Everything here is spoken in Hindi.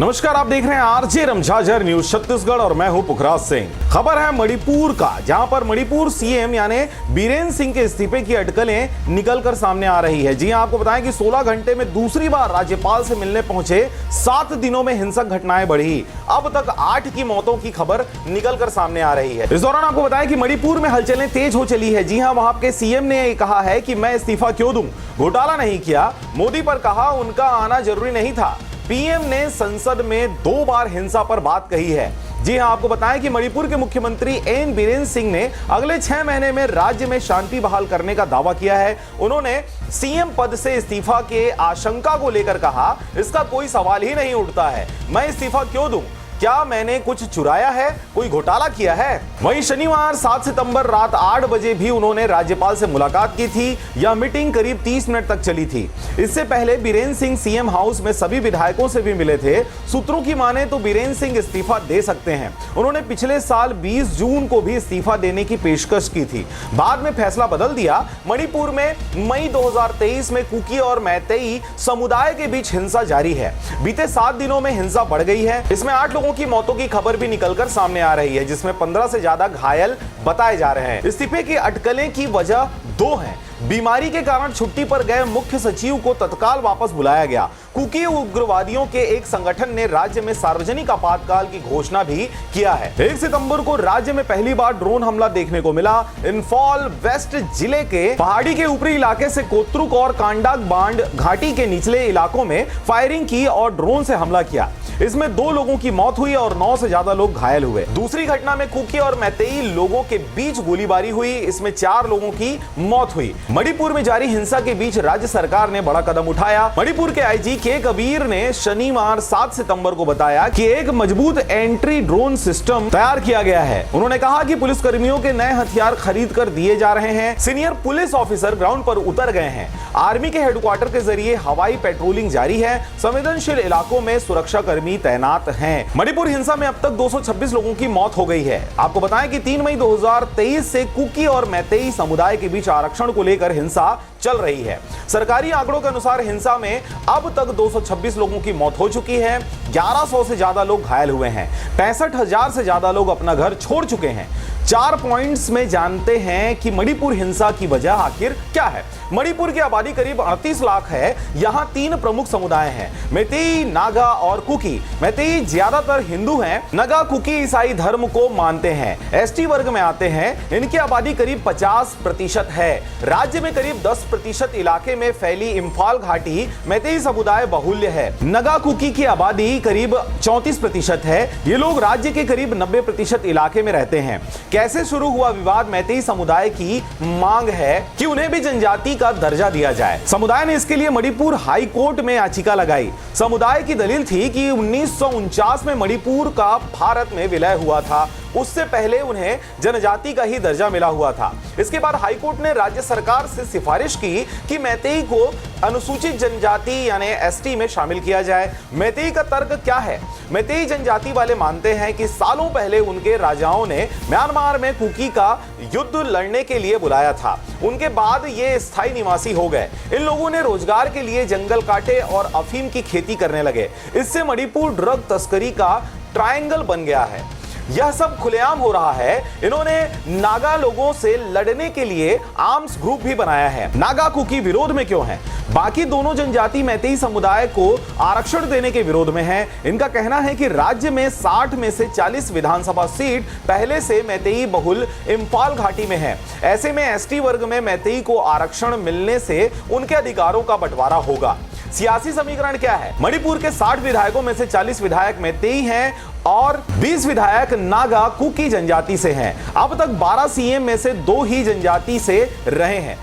नमस्कार, आप देख रहे हैं आरजे रमझाझर न्यूज छत्तीसगढ़ और मैं हूं पुखराज सिंह। खबर है मणिपुर का, जहां पर मणिपुर सीएम यानी बीरेन सिंह के इस्तीफे की अटकलें निकलकर सामने आ रही है। जी हां, आपको बताएं कि 16 घंटे में दूसरी बार राज्यपाल से मिलने पहुंचे 7 दिनों में हिंसक घटनाएं बढ़ी। अब तक 8 की मौतों की खबर निकलकर सामने आ रही है। इस दौरान आपको बताएं कि मणिपुर में हलचलें तेज हो चली है। जी हां, वहां के सीएम ने कहा है कि मैं इस्तीफा क्यों दूं, घोटाला नहीं किया। मोदी पर कहा उनका आना जरूरी नहीं था। पीएम ने संसद में 2 बार हिंसा पर बात कही है। जी हां, आपको बताएं कि मणिपुर के मुख्यमंत्री एन बीरेन सिंह ने अगले 6 महीने में राज्य में शांति बहाल करने का दावा किया है। उन्होंने सीएम पद से इस्तीफा के आशंका को लेकर कहा, इसका कोई सवाल ही नहीं उठता है। मैं इस्तीफा क्यों दूं? क्या मैंने कुछ चुराया है, कोई घोटाला किया है? वहीं शनिवार 7 सितंबर रात 8 बजे भी उन्होंने राज्यपाल से मुलाकात की थी। यह मीटिंग करीब 30 मिनट तक चली थी। इससे पहले बीरेन सिंह सीएम हाउस में सभी विधायकों से भी मिले थे। सूत्रों की माने तो बीरेन सिंह इस्तीफा दे सकते हैं। उन्होंने पिछले साल 20 जून को भी इस्तीफा देने की पेशकश की थी, बाद में फैसला बदल दिया। मणिपुर में मई 2023 में कुकी और मैतेई समुदाय के बीच हिंसा जारी है। बीते 7 दिनों में हिंसा बढ़ गई है। इसमें 8 लोगों की मौतों की खबर भी निकलकर सामने आ रही है, जिसमें 15 से ज्यादा घायल बताए जा रहे हैं। इस्तीफे की अटकलें की वजह 2 हैं। बीमारी के कारण छुट्टी पर गए मुख्य सचिव को तत्काल वापस बुलाया गया। कुकी उग्रवादियों के एक संगठन ने राज्य में सार्वजनिक आपातकाल की घोषणा भी किया है। 1 सितंबर को राज्य में पहली बार ड्रोन हमला देखने को मिला। इंफॉल वेस्ट जिले के पहाड़ी के ऊपरी इलाके से कोत्रुक और कांडाक बांड घाटी के निचले इलाकों में फायरिंग की और ड्रोन से हमला किया। इसमें 2 लोगों की मौत हुई और 9 से ज्यादा लोग घायल हुए। दूसरी घटना में कुकी और मैतेई लोगों के बीच गोलीबारी हुई। इसमें 4 लोगों की मौत हुई। मणिपुर में जारी हिंसा के बीच राज्य सरकार ने बड़ा कदम उठाया। मणिपुर के आईजी के कबीर ने शनिवार 7 सितंबर को बताया कि एक मजबूत एंट्री ड्रोन सिस्टम तैयार किया गया है। उन्होंने कहा कि पुलिसकर्मियों के नए हथियार खरीद कर दिए जा रहे हैं। सीनियर पुलिस ऑफिसर ग्राउंड पर उतर गए हैं। आर्मी के हेडक्वार्टर के जरिए हवाई पेट्रोलिंग जारी है। संवेदनशील इलाकों में सुरक्षा कर्मी तैनात हैं। मणिपुर हिंसा में अब तक 226 लोगों की मौत हो गई है। आपको बताएं कि 3 मई 2023 से कुकी और मैतेई समुदाय के बीच आरक्षण को लेकर हिंसा चल रही है। सरकारी आंकड़ों के अनुसार हिंसा में अब तक 226 लोगों की मौत हो चुकी है। 1100 से ज्यादा लोग घायल हुए हैं। 65,000 से ज्यादा लोग अपना घर छोड़ चुके हैं। 4 पॉइंट्स में जानते हैं कि मणिपुर हिंसा की वजह आखिर क्या है। मणिपुर की आबादी करीब 38 लाख है। यहाँ 3 प्रमुख समुदाय हैं, मैतेई, नागा और कुकी। मैतेई ज्यादातर हिंदू हैं। नागा कुकी ईसाई धर्म को मानते हैं, एसटी वर्ग में आते हैं। इनकी आबादी करीब 50% है। राज्य में करीब 10% इलाके में फैली इंफाल घाटी मैतेई समुदाय बहुल्य है। नागा कुकी की आबादी करीब 34% है। ये लोग राज्य के करीब 90% इलाके में रहते हैं। कैसे शुरू हुआ विवाद? मैतेई समुदाय की मांग है कि उन्हें भी जनजाति का दर्जा दिया जाए। समुदाय ने इसके लिए मणिपुर हाई कोर्ट में याचिका लगाई। समुदाय की दलील थी कि 1949 में मणिपुर का भारत में विलय हुआ था। उससे पहले उन्हें जनजाति का ही दर्जा मिला हुआ था। इसके बाद हाईकोर्ट ने राज्य सरकार से सिफारिश की कि मैतेई को अनुसूचित जनजाति यानी एसटी में शामिल किया जाए। मैतेई का तर्क क्या है? मैतेई जनजाति वाले मानते हैं कि सालों पहले उनके राजाओं ने म्यांमार में कुकी का युद्ध लड़ने के लिए बुलाया था। उनके बाद ये स्थायी निवासी हो गए। इन लोगों ने रोजगार के लिए जंगल काटे और अफीम की खेती करने लगे। इससे मणिपुर ड्रग तस्करी का ट्रायंगल बन गया है। यह सब खुलेआम हो रहा है। इन्होंने नागा लोगों से लड़ने के लिए आर्म्स ग्रुप भी बनाया है। नागा कुकी विरोध में क्यों हैं? बाकी दोनों जनजाति मैतेई समुदाय को आरक्षण देने के विरोध में हैं। इनका कहना है कि राज्य में 60 में से 40 विधानसभा सीट पहले से मैतेई बहुल इंफाल घाटी में है। ऐसे में एसटी वर्ग में मैतेई को आरक्षण मिलने से उनके अधिकारों का बंटवारा होगा। सियासी समीकरण क्या है? मणिपुर के 60 विधायकों में से 40 विधायक मैतेई हैं और 20 विधायक नागा कुकी जनजाति से हैं। अब तक 12 सीएम में से 2 ही जनजाति से रहे हैं।